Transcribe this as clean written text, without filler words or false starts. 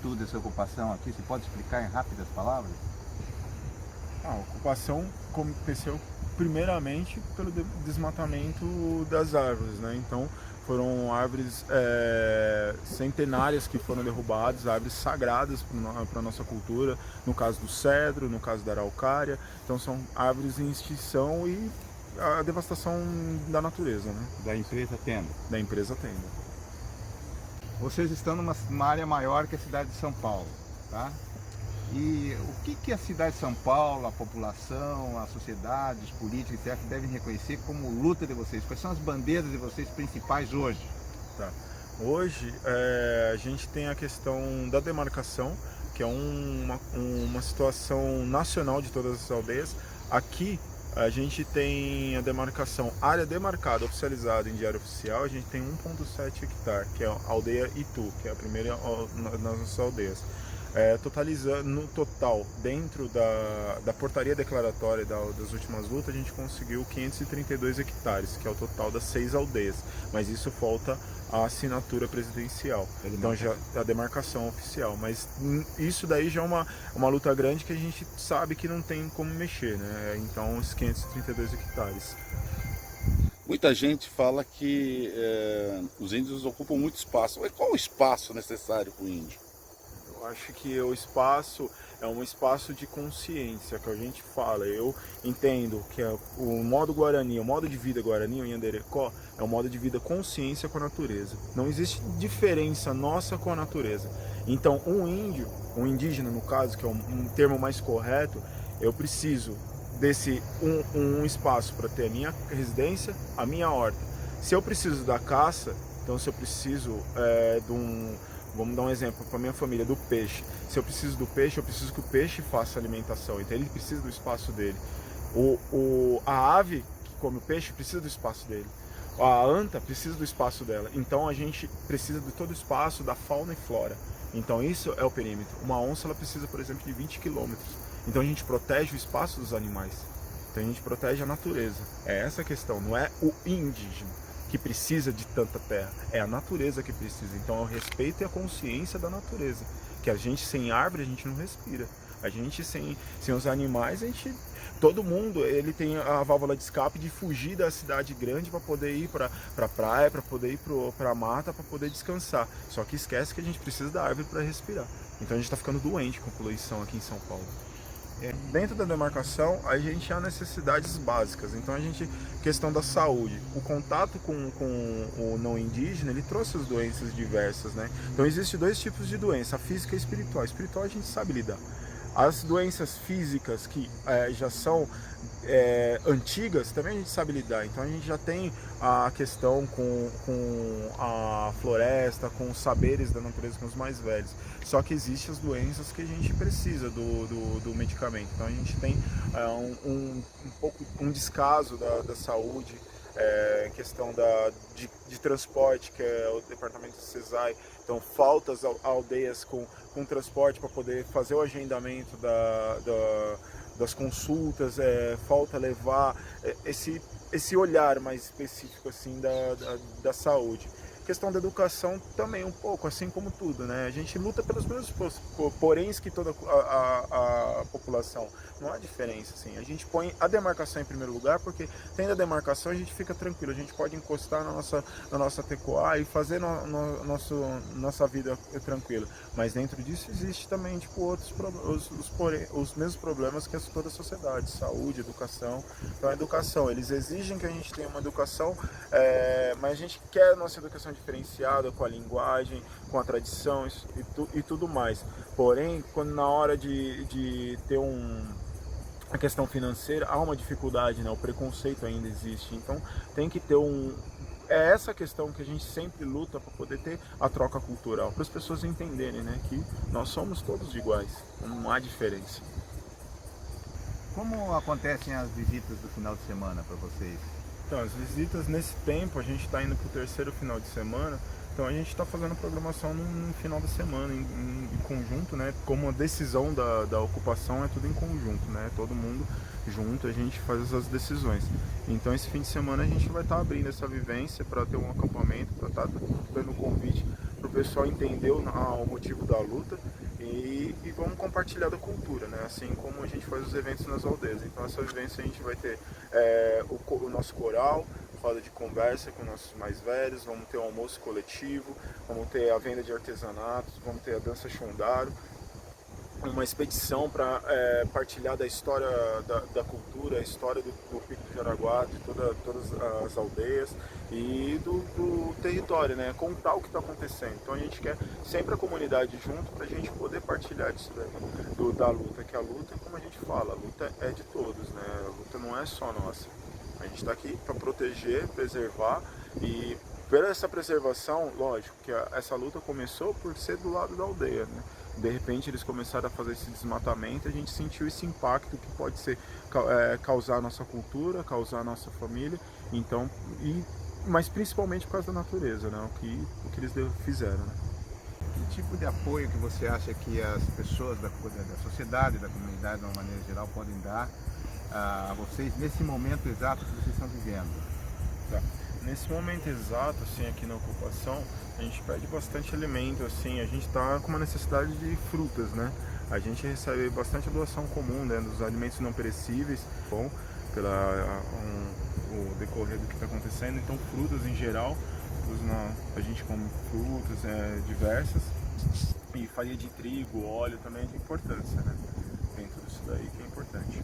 motivo dessa ocupação aqui? Você pode explicar em rápidas palavras? A ocupação aconteceu primeiramente pelo desmatamento das árvores, né? Então foram árvores centenárias que foram derrubadas, árvores sagradas para a nossa cultura, no caso do cedro, no caso da araucária. Então são árvores em extinção e a devastação da natureza, né? Da empresa Tenda. Da empresa Tenda. Vocês estão numa área maior que a cidade de São Paulo, tá? E o que a cidade de São Paulo, a população, a sociedade, os políticos, etc., devem reconhecer como luta de vocês? Quais são as bandeiras de vocês principais hoje? Tá. Hoje a gente tem a questão da demarcação, que é uma situação nacional de todas as aldeias. Aqui a gente tem a demarcação, área demarcada, oficializada em diário oficial, a gente tem 1,7 hectare, que é a aldeia Itu, que é a primeira nas nossas aldeias. Totalizando no total, dentro da portaria declaratória das últimas lutas, a gente conseguiu 532 hectares, que é o total das 6 aldeias, mas isso falta a assinatura presidencial, então já a demarcação oficial, mas isso daí já é uma luta grande que a gente sabe que não tem como mexer, né? Então os 532 hectares. Muita gente fala que os índios ocupam muito espaço, mas qual o espaço necessário para o índio? Eu acho que o espaço é um espaço de consciência, que a gente fala. Eu entendo que o modo Guarani, o modo de vida Guarani, o Nhanderecó, é um modo de vida consciência com a natureza. Não existe diferença nossa com a natureza. Então, um índio, um indígena no caso, que é um termo mais correto, eu preciso desse um espaço para ter a minha residência, a minha horta. Se eu preciso da caça, então se eu preciso vamos dar um exemplo para minha família, do peixe. Se eu preciso do peixe, eu preciso que o peixe faça alimentação, então ele precisa do espaço dele. A ave que come o peixe precisa do espaço dele. A anta precisa do espaço dela. Então a gente precisa de todo o espaço da fauna e flora. Então isso é o perímetro. Uma onça ela precisa, por exemplo, de 20 quilômetros. Então a gente protege o espaço dos animais. Então a gente protege a natureza. É essa a questão, não é o indígena que precisa de tanta terra, é a natureza que precisa. Então é o respeito e a consciência da natureza, que a gente sem árvore a gente não respira, a gente sem os animais, todo mundo ele tem a válvula de escape de fugir da cidade grande para poder ir para a praia, para poder ir para a mata, para poder descansar. Só que esquece que a gente precisa da árvore para respirar. Então a gente está ficando doente com a poluição aqui em São Paulo. Dentro da demarcação, a gente há necessidades básicas. Então, questão da saúde, o contato com o não indígena, ele trouxe as doenças diversas, né? Então, existem dois tipos de doença, a física e a espiritual. A espiritual a gente sabe lidar. As doenças físicas que já são antigas, também a gente sabe lidar. Então a gente já tem a questão com a floresta, com os saberes da natureza, com os mais velhos. Só que existem as doenças que a gente precisa do medicamento. Então a gente tem um descaso da saúde, questão de transporte, que é o departamento do CESAI. Então faltas aldeias com transporte para poder fazer o agendamento das consultas, falta levar esse olhar mais específico assim da saúde. Questão da educação também um pouco, assim como tudo, né? A gente luta pelos mesmos poréns que toda a população. Não há diferença, assim. A gente põe a demarcação em primeiro lugar, porque tendo a demarcação a gente fica tranquilo, a gente pode encostar na nossa tecoá e fazer nossa vida tranquila. Mas dentro disso existe também tipo, os mesmos problemas que toda a sociedade, saúde, educação. Então a educação, eles exigem que a gente tenha uma educação, mas a gente quer a nossa educação diferenciada, com a linguagem, com a tradição e tudo mais. Porém, quando na hora de ter a questão financeira, há uma dificuldade, né? O preconceito ainda existe. Então tem que ter é essa questão que a gente sempre luta para poder ter a troca cultural, para as pessoas entenderem, né, que nós somos todos iguais, não há diferença. Como acontecem as visitas do final de semana para vocês? Então, as visitas nesse tempo, a gente está indo para o 3º final de semana, então a gente está fazendo programação no final da semana, em conjunto, né? Como a decisão da ocupação é tudo em conjunto, né? Todo mundo junto, a gente faz essas decisões. Então esse fim de semana a gente vai estar abrindo essa vivência para ter um acampamento, para estar dando convite para o pessoal entender o motivo da luta e vamos compartilhar da cultura, né? Assim como a gente faz os eventos nas aldeias. Então essa vivência a gente vai ter o nosso coral, roda de conversa com nossos mais velhos, vamos ter o almoço coletivo, vamos ter a venda de artesanatos, vamos ter a dança chondaro, uma expedição para partilhar da história da cultura, a história do Pico do Jaraguá, de todas as aldeias e do território, né? Contar o que está acontecendo. Então a gente quer sempre a comunidade junto para a gente poder partilhar disso daí, da luta, que a luta, como a gente fala, a luta é de todos, né? A luta não é só nossa. A gente está aqui para proteger, preservar e pela essa preservação, lógico que essa luta começou por ser do lado da aldeia, né? De repente eles começaram a fazer esse desmatamento e a gente sentiu esse impacto que pode ser causar a nossa cultura, causar a nossa família, então, mas principalmente por causa da natureza, né? O que eles fizeram, né? Que tipo de apoio que você acha que as pessoas da sociedade, da comunidade de uma maneira geral podem dar a vocês nesse momento exato que vocês estão vivendo? Tá. Nesse momento exato, assim, aqui na ocupação, a gente pede bastante alimento, assim, a gente está com uma necessidade de frutas, né? A gente recebe bastante doação comum, né, dos alimentos não perecíveis, bom, o decorrer do que está acontecendo, então frutas em geral, a gente come frutas diversas, e farinha de trigo, óleo também é de importância, né? Tem tudo isso daí que é importante.